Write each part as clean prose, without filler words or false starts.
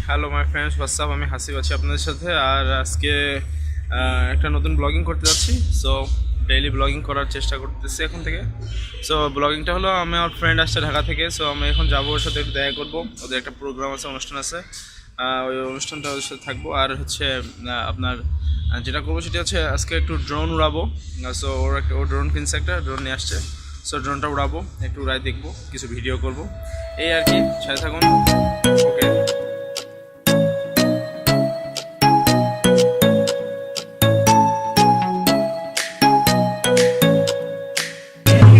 Hello my friends, WhatsApp. আমি হাসিব আছি আপনাদের সাথে। আর আজকে একটা নতুন ব্লগিং করতে যাচ্ছি। সো ডেইলি ব্লগিং করার চেষ্টা করতেছি এখন থেকে। সো ব্লগিংটা হলো, আমার ফ্রেন্ড আসছে ঢাকা থেকে। সো আমি এখন যাবো, ওর সাথে একটু দেখা করবো। ওদের একটা প্রোগ্রাম আছে, অনুষ্ঠান আছে। ওই অনুষ্ঠানটা ওদের সাথে থাকবো। আর হচ্ছে আপনার যেটা করবো সেটা হচ্ছে আজকে একটু ড্রোন উড়াবো। সো ও ড্রোন কিনছে, একটা ড্রোন নিয়ে আসছে। সো ড্রোনটা উড়াবো, একটু উড়াই দেখবো, কিছু ভিডিও করবো, এই আর কি। সাথে থাকুন। Okay.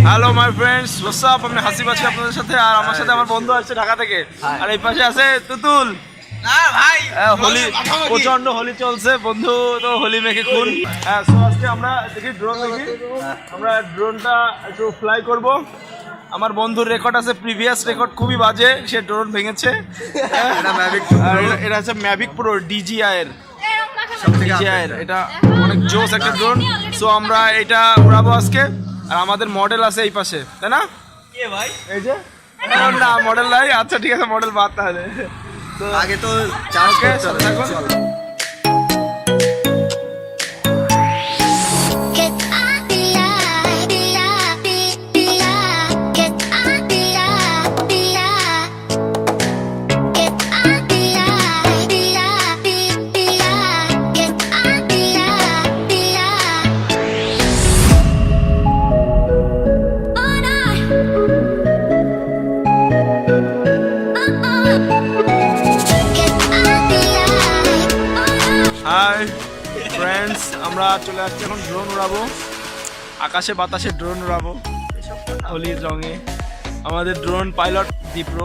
Hello my friends, WhatsApp. আমি হাসিব আছি আপনাদের সাথে। আর আমার সাথে আমার বন্ধু আসছে ঢাকা থেকে। আর এই পাশে আছে তুতুল। হোলি, প্রচন্ড হোলি চলছে। বন্ধু তো হোলি মেখে খুন। হ্যাঁ, সো আজকে আমরা দেখি ড্রোন দেখি। আমরা ড্রোনটা একটু ফ্লাই করব। আমার বন্ধুর রেকর্ড আছে, প্রিভিয়াস রেকর্ড খুবই বাজে, সে ড্রোন ভেঙেছে। এটা হচ্ছে ম্যাভিক প্রো DJI এর। এটা অনেক জোস একটা ড্রোন। সো আমরা এটা উড়াবো আজকে। আর আমাদের মডেল আছে এই পাশে, তাই না? কে ভাই? এই যে না, মডেল নাই। আচ্ছা ঠিক আছে, মডেল বাদ। তাহলে তো আগে তো চার্জ করতে হবে। হাই ফ্রেন্ডস, আমরা চলে আসছি এখন ড্রোন উড়াবো। আকাশে বাতাসে ড্রোন উড়াবো হোলির রঙে। আমাদের drone pilot Dipro.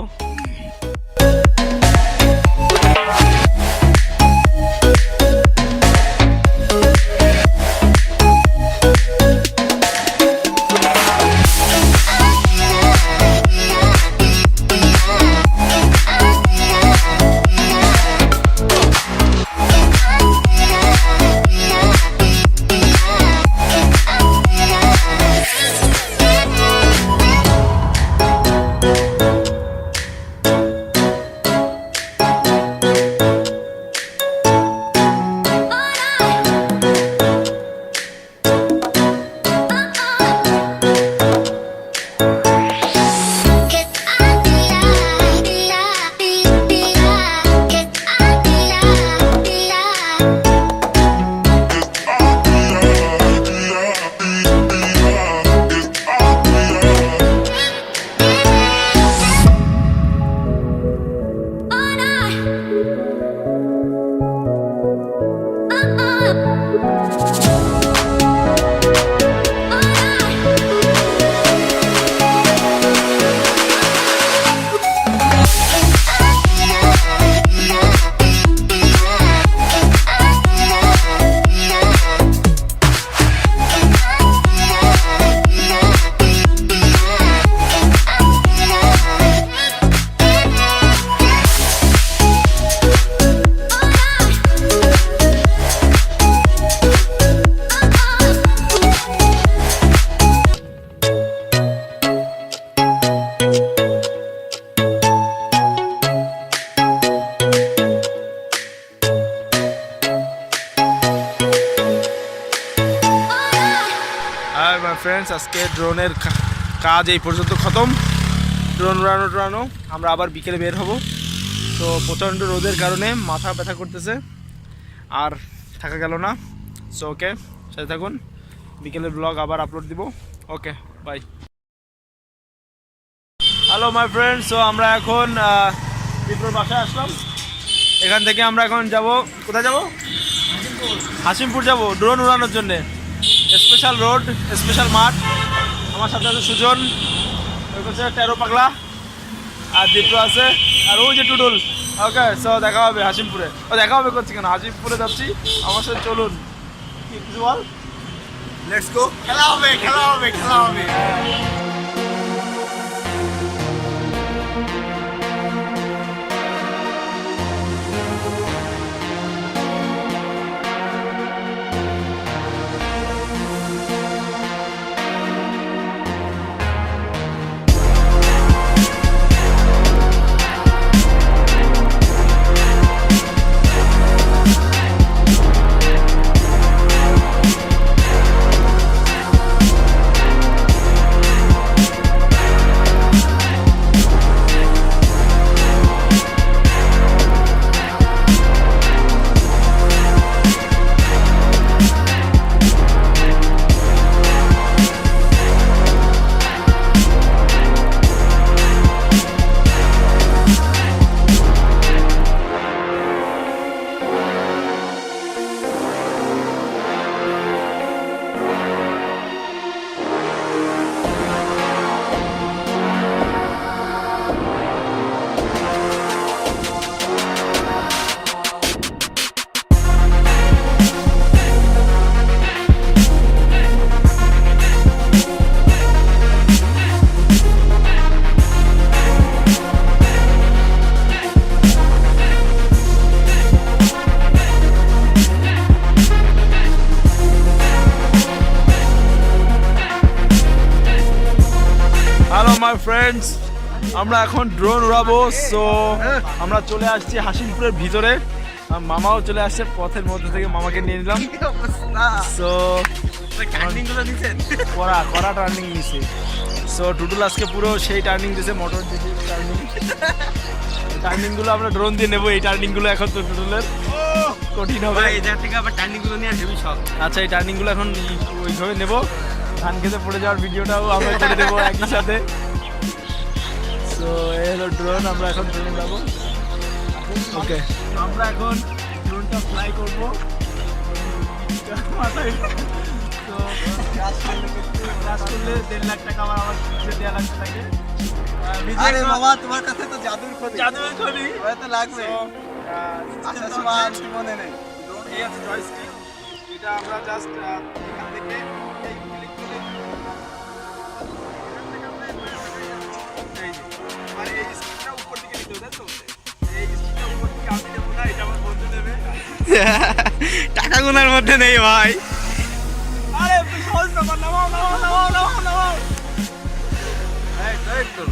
Hi my friends, আজকে ড্রোনের কাজ এই পর্যন্ত খতম। ড্রোন উড়ানো। আমরা আবার বিকেলে বের হব। তো প্রচণ্ড রোদের কারণে মাথা ব্যথা করতেছে, আর থাকা গেল না। সো ওকে, সাথে থাকুন। বিকেলের ব্লগ আবার আপলোড দিব। Okay, bye. Hello my friends, so আমরা এখন দীপ্রর বাসায় আসলাম। এখান থেকে আমরা এখন যাব, কোথায় যাব? হাসিমপুর যাব ড্রোন উড়ানোর জন্যে। স্পেশাল রোড, স্পেশাল মাঠ। আমার সাথে আছে সুজন, ওই হচ্ছে টেরো পাগলা, আর দীপ্র আছে, আর ওই যে টুডুল। ওকে, সো দেখা হবে হাসিমপুরে। দেখা হবে করছি কেন, হাসিমপুরে যাচ্ছি। আমার সাথে চলুন। কিছু বল। Let's go. খেলা হবে। ফ্রেন্ডস, আমরা এখন ড্রোন উড়াবো। সো আমরা চলে আসছি হাসিমপুরের ভিতরে, মামাও চলে আসছে পথের মধ্যে থেকে, মামাকে নিয়ে নিলাম। সো করা টার্নিং নিছে। সো টুটুল আজকে পুরো সেই টার্নিং দিছে, মোটর টার্নিং গুলো আমরা ড্রোন দিয়ে নেবো। এই টার্নিং গুলো এখন তো টুটুলের কঠিন হবে। আচ্ছা, এই টার্নিং গুলো এখন ওইভাবে নেবো। ধান খেতে পড়ে যাওয়ার ভিডিওটাও আমরা করে দেবো একই সাথে। সো এই হলো ড্রোন, আমরা এখন ড্রোন উড়াবো। ওকে, আমরা এখন ড্রোনটা ফ্লাই করবো। তো কাজ করলে 1.5 লাখ টাকা আমার দেওয়া লাগতে থাকে। আরে বাবা, তোমার কাছে তো জাদুর খনি তো লাগবে। আসার সময় মনে নেই। এই আছে জয়স্টিক, এটা আমরা জাস্ট এখান থেকে এই ক্লিক করে আর এই স্টিকটা উপর দিকে নিতে হবে, তো এই স্টিকটা উপর দিকে আমি দেবো না, এটা আমার বন্ধু দেবে। টাকা গুনার মধ্যে নেই ভাই। আরে সহজ ব্যাপার, নামাও। এই তো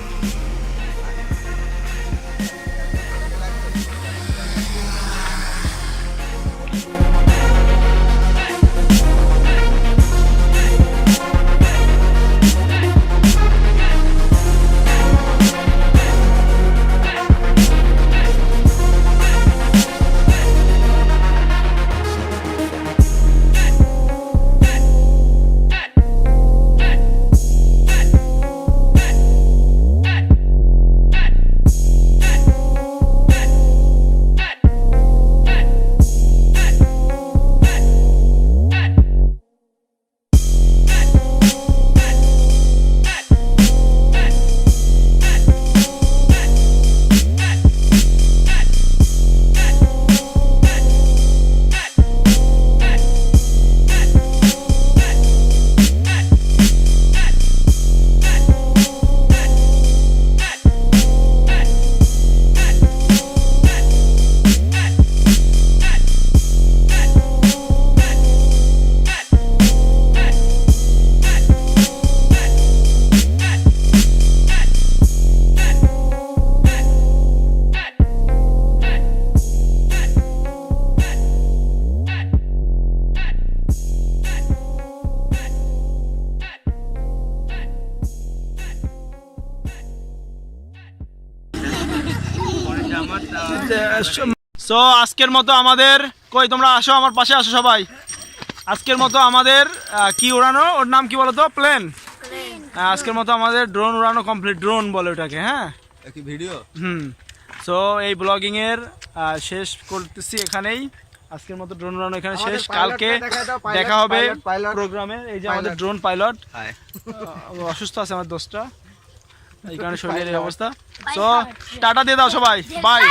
সো আজকের মতো আমাদের, কই তোমরা আসো আমার পাশে আসো সবাই। আজকের মতো আমাদের কি উড়ানো, ওর নাম কি বলো তো? প্লেন। আজকের মতো আমাদের ড্রোন উড়ানো কমপ্লিট, ড্রোন বলে ওটাকে। হ্যাঁ, ভিডিও। সো এই ব্লগিং এর শেষ করতেছি এখানেই। আজকের মতো ড্রোন উড়ানো এখানে শেষ। কালকে দেখা হবে প্রোগ্রামে। এই যে আমাদের ড্রোন পাইলট অসুস্থ আছে, আমার দোষটা, এই কারণে শরীরের এই অবস্থা। সো টাটা দিয়ে দাও সবাই, বাই।